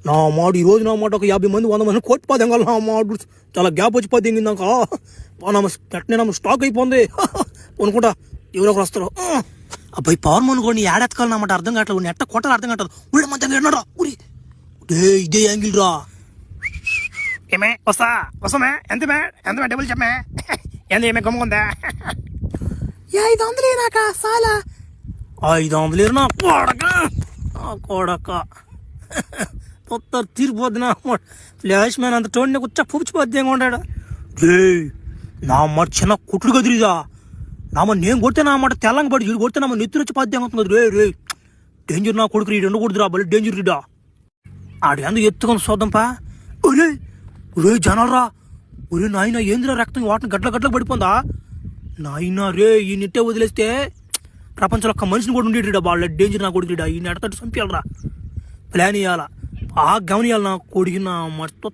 నా మాడు ఈరోజు నా మాట ఒక 50 మంది 100 మంది కోటి పదెంగాలి నా మాడు చాలా గ్యాప్ వచ్చి పది ఇందాక పెట్టిన స్టాక్ అయిపోయింది అనుకుంటా ఎవరో ఒకరు వస్తారు. అబ్బాయి పవర్ అనుకోండి ఏడెత్తుకోవాలన్నమాట అర్థం కావట్లేదు నెట్ట కొట్టాలి అర్థం కావట్లేదు ఊళ్ళో మంచిగా ఎన్నాడా ఊరి ఇదే యాంగిల్ రా ఏమే వస్తామే ఎంతమే డబ్బులు చెప్పమే ఎంత ఏమే గమ్ముకుందా 500 నాక చాలా 500 నా కొడక తీరిపోద్ది నా ఫ్లాష్ మ్యాన్ అంత టోన్ కూర్చో పుచ్చిపోద్ది ఉంటాడు నా మాట చిన్న కుట్లు కదిరిదా నా మాట నేను కొడితే నా మాట తెల్లంగా పడి వీడు కొడితే నా నెత్తురు వచ్చి పద్యం అవుతుంది రే డేంజర్ నా కొడుకు రెండు కొడుతురా బలి డేంజర్ రీడా ఆడు ఎందుకు ఎత్తుకొని చూద్దాంపా ఒరే ఒరే జనాలరా ఒరే నాయన ఏందిరా రక్తం వాటిని గట్ల పడిపోందా నాయన రే ఈ నెట్టే వదిలేస్తే ప్రపంచంలో ఒక్క మనిషిని కూడా ఉండేటిడా వాళ్ళ డేంజర్ నా కొడుకుడా ఈ నెడతట్టు చంపేయాలరా ప్లాన్ ఇవ్వాలా బాగా గమనియాలి నా కొడుకు నా మస్తు